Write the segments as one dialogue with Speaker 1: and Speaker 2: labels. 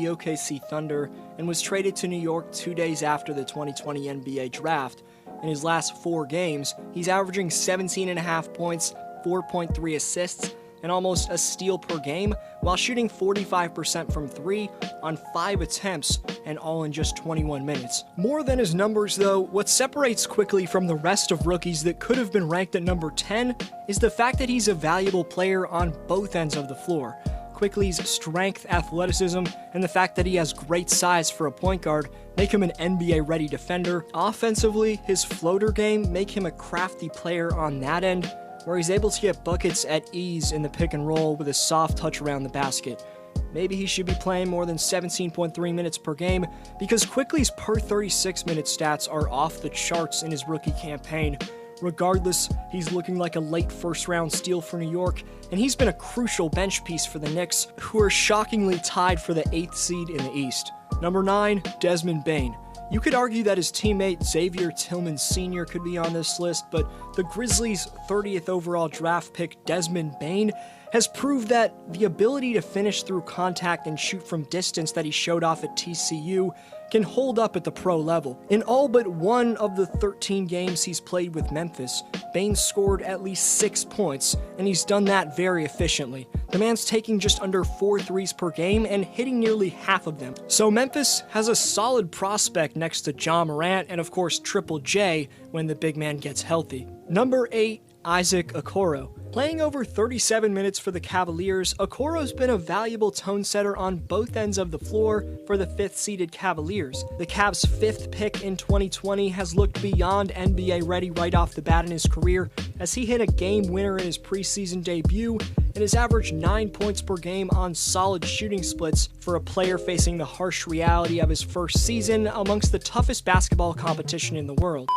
Speaker 1: the OKC Thunder and was traded to New York 2 days after the 2020 NBA Draft. In his last 4 games, he's averaging 17.5 points, 4.3 assists, and almost a steal per game, while shooting 45% from 3 on 5 attempts, and all in just 21 minutes. More than his numbers though, what separates Quickley from the rest of rookies that could have been ranked at number 10 is the fact that he's a valuable player on both ends of the floor. Quickley's strength, athleticism, and the fact that he has great size for a point guard make him an NBA-ready defender. Offensively, his floater game make him a crafty player on that end, where he's able to get buckets at ease in the pick and roll with a soft touch around the basket. Maybe he should be playing more than 17.3 minutes per game, because Quickley's per 36-minute stats are off the charts in his rookie campaign. Regardless, he's looking like a late first-round steal for New York, and he's been a crucial bench piece for the Knicks, who are shockingly tied for the 8th seed in the East. Number 9, Desmond Bane. You could argue that his teammate Xavier Tillman Sr. could be on this list, but the Grizzlies' 30th overall draft pick Desmond Bane has proved that the ability to finish through contact and shoot from distance that he showed off at TCU can hold up at the pro level. In all but one of the 13 games he's played with Memphis, Bane scored at least 6 points, and he's done that very efficiently. The man's taking just under 4 threes per game and hitting nearly half of them. So Memphis has a solid prospect next to Ja Morant and of course Triple J when the big man gets healthy. Number 8, Isaac Okoro. Playing over 37 minutes for the Cavaliers, Okoro's been a valuable tone setter on both ends of the floor for the 5th-seeded Cavaliers. The Cavs' 5th pick in 2020 has looked beyond NBA ready right off the bat in his career, as he hit a game winner in his preseason debut and has averaged 9 points per game on solid shooting splits for a player facing the harsh reality of his first season amongst the toughest basketball competition in the world.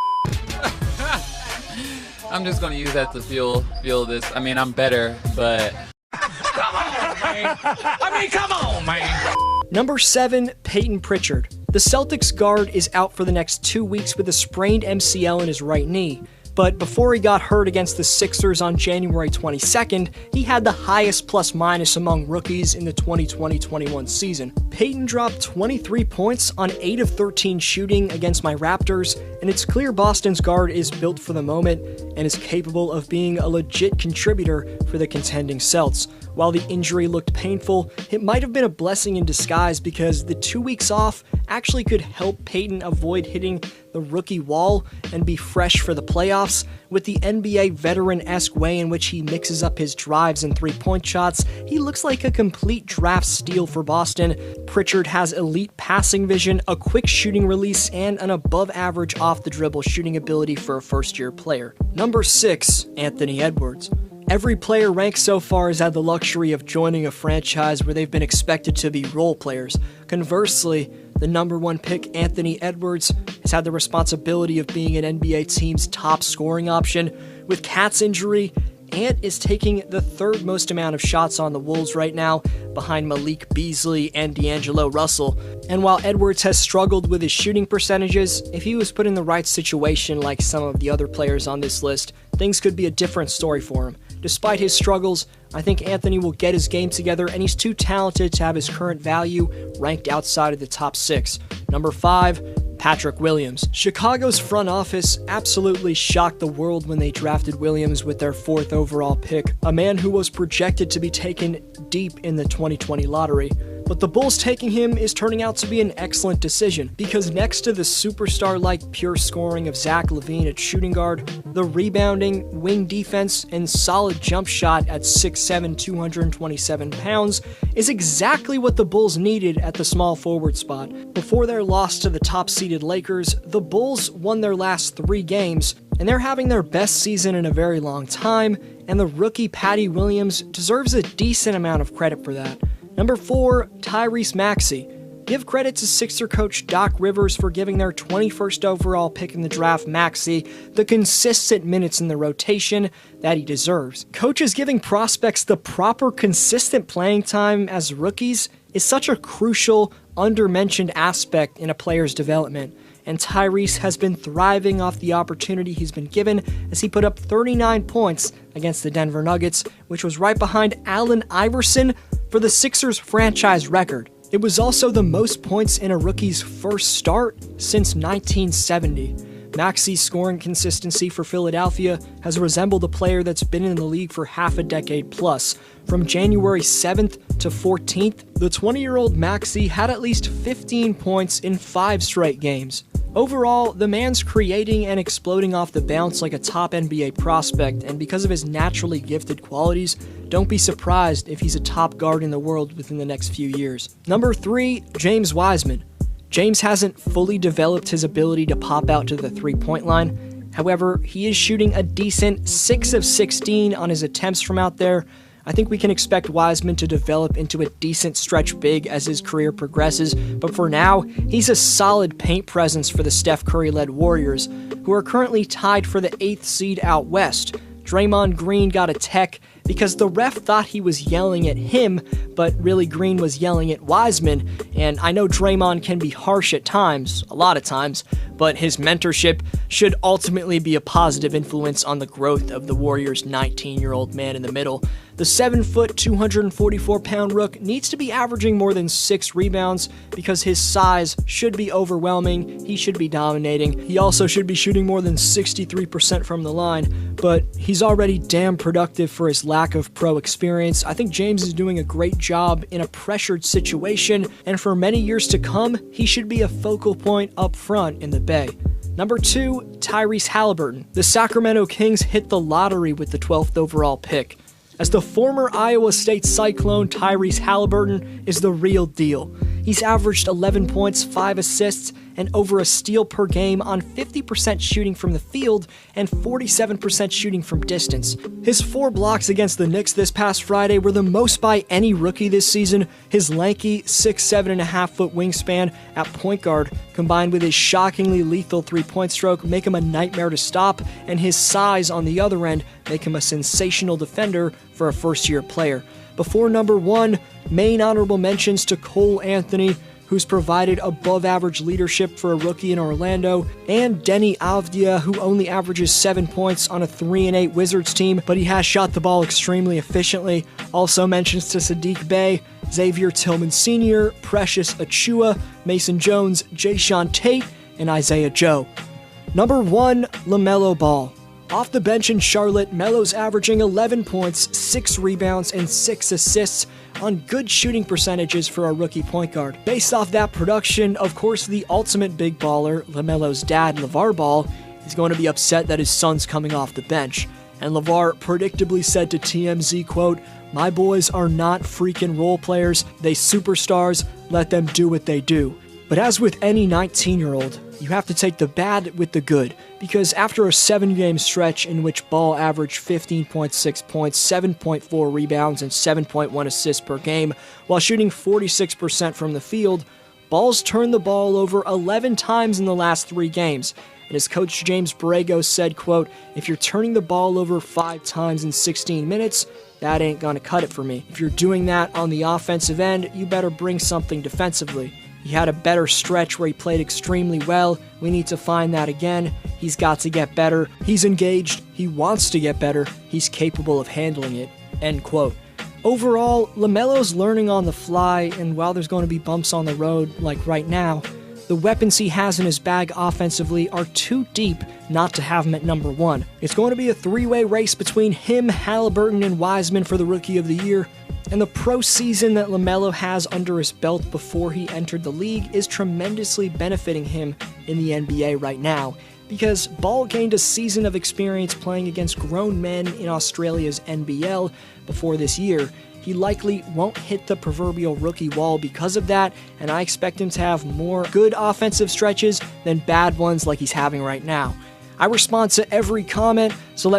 Speaker 2: I'm just gonna use that to fuel this. I mean, I'm better, but come on, man. Come on, man.
Speaker 1: Number 7, Peyton Pritchard. The Celtics guard is out for the next 2 weeks with a sprained MCL in his right knee. But before he got hurt against the Sixers on January 22nd, he had the highest plus-minus among rookies in the 2020-21 season. Peyton dropped 23 points on 8 of 13 shooting against my Raptors, and it's clear Boston's guard is built for the moment and is capable of being a legit contributor for the contending Celts. While the injury looked painful, it might have been a blessing in disguise because the 2 weeks off actually could help Peyton avoid hitting the rookie wall and be fresh for the playoffs. With the NBA veteran-esque way in which he mixes up his drives and three-point shots, he looks like a complete draft steal for Boston. Pritchard has elite passing vision, a quick shooting release, and an above-average off-the-dribble shooting ability for a first-year player. Number 6, Anthony Edwards. Every player ranked so far has had the luxury of joining a franchise where they've been expected to be role players. Conversely, the number 1 pick, Anthony Edwards, has had the responsibility of being an NBA team's top scoring option. With Cat's injury, Ant is taking the 3rd most amount of shots on the Wolves right now, behind Malik Beasley and D'Angelo Russell. And while Edwards has struggled with his shooting percentages, if he was put in the right situation like some of the other players on this list, things could be a different story for him. Despite his struggles, I think Anthony will get his game together, and he's too talented to have his current value ranked outside of the top 6. Number 5, Patrick Williams. Chicago's front office absolutely shocked the world when they drafted Williams with their 4th overall pick, a man who was projected to be taken deep in the 2020 lottery. But the Bulls taking him is turning out to be an excellent decision, because next to the superstar-like pure scoring of Zach LaVine at shooting guard, the rebounding, wing defense, and solid jump shot at 6'7", 227 pounds is exactly what the Bulls needed at the small forward spot. Before their loss to the top-seeded Lakers, the Bulls won their last 3 games, and they're having their best season in a very long time, and the rookie Patty Williams deserves a decent amount of credit for that. Number 4, Tyrese Maxey. Give credit to Sixer coach Doc Rivers for giving their 21st overall pick in the draft, Maxey, the consistent minutes in the rotation that he deserves. Coaches giving prospects the proper consistent playing time as rookies is such a crucial, undermentioned aspect in a player's development, and Tyrese has been thriving off the opportunity he's been given as he put up 39 points against the Denver Nuggets, which was right behind Allen Iverson for the Sixers franchise record. It was also the most points in a rookie's first start since 1970. Maxey's scoring consistency for Philadelphia has resembled a player that's been in the league for half a decade plus. From January 7th to 14th, the 20-year-old Maxey had at least 15 points in 5 straight games. Overall, the man's creating and exploding off the bounce like a top NBA prospect, and because of his naturally gifted qualities, don't be surprised if he's a top guard in the world within the next few years. Number 3, James Wiseman. James hasn't fully developed his ability to pop out to the three-point line. However, he is shooting a decent 6 of 16 on his attempts from out there. I think we can expect Wiseman to develop into a decent stretch big as his career progresses, but for now, he's a solid paint presence for the Steph Curry-led Warriors, who are currently tied for the 8th seed out west. Draymond Green got a tech because the ref thought he was yelling at him, but really Green was yelling at Wiseman, and I know Draymond can be harsh at times, a lot of times, but his mentorship should ultimately be a positive influence on the growth of the Warriors' 19-year-old man in the middle. The 7-foot, 244-pound rook needs to be averaging more than 6 rebounds because his size should be overwhelming, he should be dominating, he also should be shooting more than 63% from the line, but he's already damn productive for his lack of pro experience. I think James is doing a great job in a pressured situation, and for many years to come, he should be a focal point up front in the Bay. Number 2, Tyrese Halliburton. The Sacramento Kings hit the lottery with the 12th overall pick. As the former Iowa State Cyclone, Tyrese Halliburton is the real deal. He's averaged 11 points, 5 assists, and over a steal per game on 50% shooting from the field and 47% shooting from distance. His 4 blocks against the Knicks this past Friday were the most by any rookie this season. His lanky 6'7.5" wingspan at point guard, combined with his shockingly lethal three-point stroke, make him a nightmare to stop, and his size on the other end make him a sensational defender for a first-year player. Before number 1, main honorable mentions to Cole Anthony, who's provided above-average leadership for a rookie in Orlando, and Denny Avdia, who only averages 7 points on a 3-8 Wizards team, but he has shot the ball extremely efficiently. Also mentions to Sadiq Bey, Xavier Tillman Sr., Precious Achua, Mason Jones, Jayshawn Tate, and Isaiah Joe. Number 1, LaMelo Ball. Off the bench in Charlotte, Melo's averaging 11 points, 6 rebounds, and 6 assists on good shooting percentages for a rookie point guard. Based off that production, of course, the ultimate big baller, LaMelo's dad, LeVar Ball, is going to be upset that his son's coming off the bench. And LeVar predictably said to TMZ, quote, "My boys are not freaking role players, they superstars, let them do what they do." But as with any 19-year-old, you have to take the bad with the good, because after a 7-game stretch in which Ball averaged 15.6 points, 7.4 rebounds, and 7.1 assists per game, while shooting 46% from the field, Ball's turned the ball over 11 times in the last 3 games. And as coach James Borrego said, quote, "If you're turning the ball over 5 times in 16 minutes, that ain't gonna cut it for me. If you're doing that on the offensive end, you better bring something defensively." He had a better stretch where he played extremely well. We need to find that again. He's got to get better. He's engaged. He wants to get better. He's capable of handling it. End quote. Overall, LaMelo's learning on the fly, and while there's going to be bumps on the road, like right now, the weapons he has in his bag offensively are too deep not to have him at number 1. It's going to be a 3-way race between him, Halliburton, and Wiseman for the Rookie of the Year. And the pro season that LaMelo has under his belt before he entered the league is tremendously benefiting him in the NBA right now, because Ball gained a season of experience playing against grown men in Australia's NBL before this year. He likely won't hit the proverbial rookie wall because of that, and I expect him to have more good offensive stretches than bad ones like he's having right now. I respond to every comment, so let